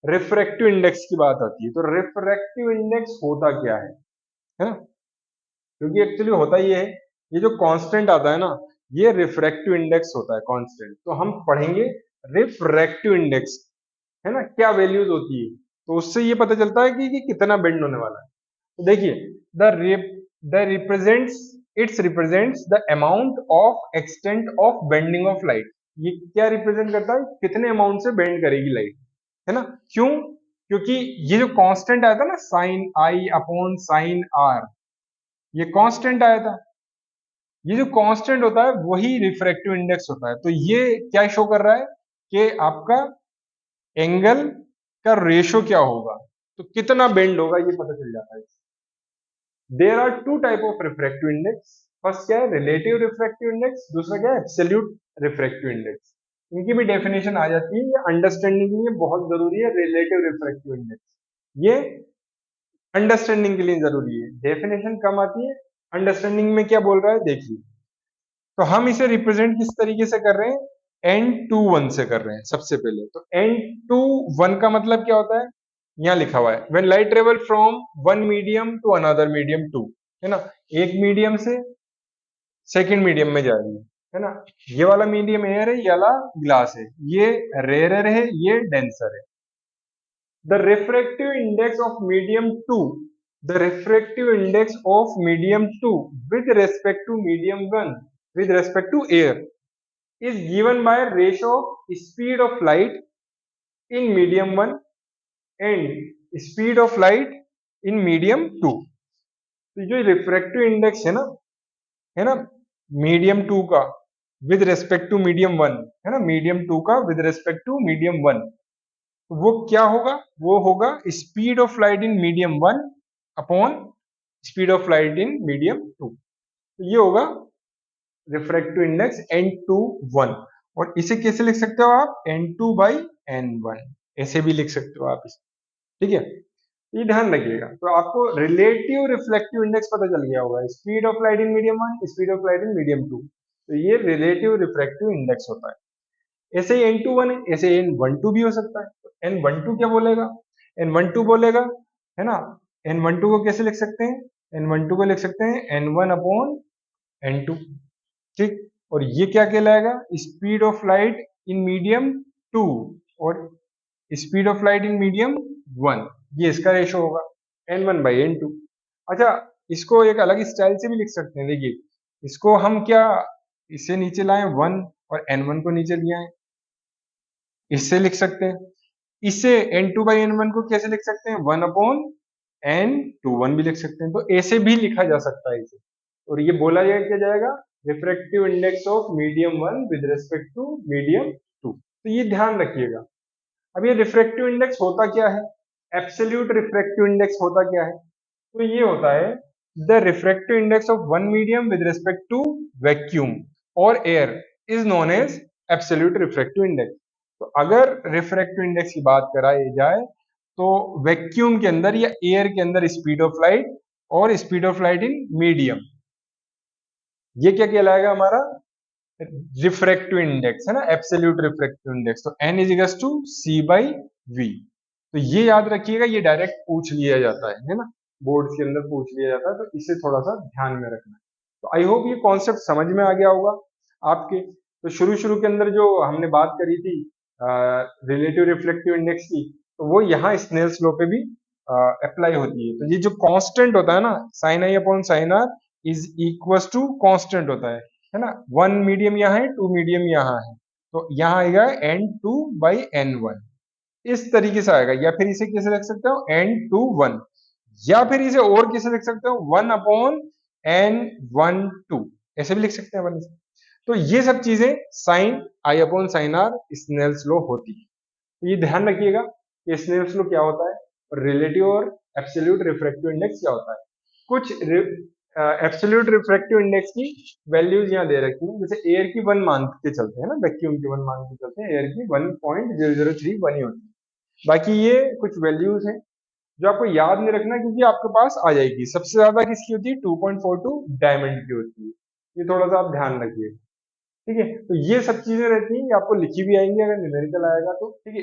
Refractive index की बात आती है। तो रिफ्रैक्टिव इंडेक्स होता क्या है ना? क्योंकि एक्चुअली होता ये है, ये जो कांस्टेंट आता है ना, ये रिफ्रैक्टिव इंडेक्स होता है कांस्टेंट। तो हम पढ़ेंगे रिफ्रैक्टिव इंडेक्स, है ना, क्या वैल्यूज होती है। तो उससे ये पता चलता है कि कितना बेंड होने वाला है। तो देखिए, the represents it's represents the amount of extent of bending of light. ये क्या रिप्रेजेंट करता है? कितने अमाउंट से बेंड करेगी लाइट, है ना? क्यों? क्योंकि ये जो कांस्टेंट आया था ना, sine i upon sine r, ये कांस्टेंट आया था। ये जो कांस्टेंट होता है वही रिफ्रैक्टिव इंडेक्स होता है। तो ये क्या शो कर रहा है कि आपका एंगल का रेशो क्या होगा, तो कितना बेंड होगा ये पता चल जाता है। There are two type of refractive index. First क्या है? Relative refractive index. दूसरा क्या है? Absolute refractive index. इनकी भी डेफिनेशन आ जाती है, ये अंडरस्टैंडिंग के लिए बहुत जरूरी है। रिलेटिव रिफ्रैक्टिव इंडेक्स ये अंडरस्टैंडिंग के लिए जरूरी है, डेफिनेशन कम आती है। अंडरस्टैंडिंग में क्या बोल रहा है देखिए। तो हम इसे रिप्रेजेंट किस तरीके से कर रहे हैं? n21 से कर रहे हैं सबसे पहले। तो n21 का मतलब क्या होता है? यहाँ लिखा हुआ है, when light travel from one medium to another medium two, है ना? एक मीडियम से सेकंड मीडियम में जा रही है ना? ये वाला मीडियम एयर है, ये वाला ग्लास है, ये रेयरर है, ये डेंसर है। The refractive index of medium two, the refractive index of medium two with respect to medium one, with respect to air, is given by ratio of speed of light in medium 1 and speed of light in medium 2। तो जो refractive index है ना, medium 2 का with respect to medium 1, है ना, medium 2 का with respect to medium 1, वो क्या होगा? वो होगा speed of light in medium 1 upon speed of light in medium 2। तो ये होगा रिफ्रैक्टिव इंडेक्स n21। और इसे कैसे लिख सकते हो आप? n2/n1 ऐसे भी लिख सकते हो आप इसे, ठीक है? ये ध्यान रखिएगा। तो आपको रिलेटिव रिफ्लेक्टिव इंडेक्स पता चल गया होगा, speed of light in medium 1, speed of light in medium 2। तो ये रिलेटिव रिफ्रैक्टिव इंडेक्स होता है। ऐसे ही n21 है, ऐसे n12 भी हो सकता है। तो n12 क्या बोलेगा? n12 बोलेगा, है ना, n12 को कैसे लिख सकते हैं? n12 को लिख सकते हैं n1/n2, ठीक। और ये क्या कहलाएगा? Speed of light in medium 2 और speed of light in medium 1, ये इसका रेशो होगा n1/n2। अच्छा, इसको एक अलग स्टाइल से भी लिख सकते हैं। देखिए, इसको हम क्या, इससे नीचे लाएं 1 और n1 को नीचे ले आए, इससे लिख सकते हैं। इससे n2/n1 को कैसे लिख सकते हैं? 1/n21 भी लिख सकते हैं। तो ऐसे भी लिखा जा सकता है इसे। और ये बोला क्या जाएगा? Refractive index of medium 1 with respect to medium 2। तो ये ध्यान रखिएगा। अब ये रिफ्रैक्टिव इंडेक्स होता क्या है? एब्सोल्यूट रिफ्रैक्टिव इंडेक्स होता क्या है? तो ये होता है the refractive index of one medium with respect to vacuum और air is known as absolute refractive index. तो अगर रिफ्रैक्टिव इंडेक्स की बात कराई जाए तो वैक्यूम के अंदर या एयर के अंदर स्पीड ऑफ लाइट और speed of light in medium, ये क्या कहलाएगा? हमारा रिफ्रैक्टिव इंडेक्स, है ना, एब्सोल्यूट रिफ्रैक्टिव इंडेक्स। तो n is equals to c/v। तो ये याद रखिएगा, ये डायरेक्ट पूछ लिया जाता है ना, बोर्ड के अंदर पूछ लिया जाता है। तो इसे थोड़ा सा ध्यान में रखना। तो आई होप ये कॉन्सेप्ट समझ में आ गया होगा आपके। तो शुरू शुरू के अंदर जो हमने बात करी थी रिलेटिव रिफ्लेक्टिव इंडेक्स की, तो वो यहाँ स्नेल्स लॉ पे भी अप्लाई होती है। तो ये जो कांस्टेंट होता है ना, sine i upon sine r is equal to constant होता है ना। वन मीडियम यहाँ है, टू मीडियम यहाँ है, तो यहाँ आएगा n2/n1, इस तरीके से आएगा। या फिर इसे कैसे लिख सकते हो? n21। या फिर इसे और कैसे लिख सकते हो? 1/n12 ऐसे भी लिख सकते हैं अपन इसे। तो ये सब चीजें sine i upon sine r Snell's law होती है। तो ये ध्यान रखिएगा कि स्नेल्स लॉ क्या होता है और रिलेटिव और एब्सोल्यूट रिफ्रैक्टिव इंडेक्स क्या होता है। कुछ एब्सोल्यूट रिफ्रैक्टिव इंडेक्स की वैल्यूज यहाँ दे रखी है, जैसे एयर की 1 मान के चलते हैं ना, वैक्यूम की 1 मान के चलते हैं, एयर की 1.0031 ही होती है। बाकी ये कुछ वैल्यूज हैं जो आपको याद नहीं रखना, क्योंकि आपके पास आ जाएगी। सबसे ज्यादा किसकी होती है? 2.42 डायमंड की होती है। ये थोड़ा सा आप ध्यान रखिए, ठीक है। तो ये सब चीजें रहती हैं, ये आपको लिखी भी आएंगी अगर न्यूमेरिकल आएगा तो, ठीक है।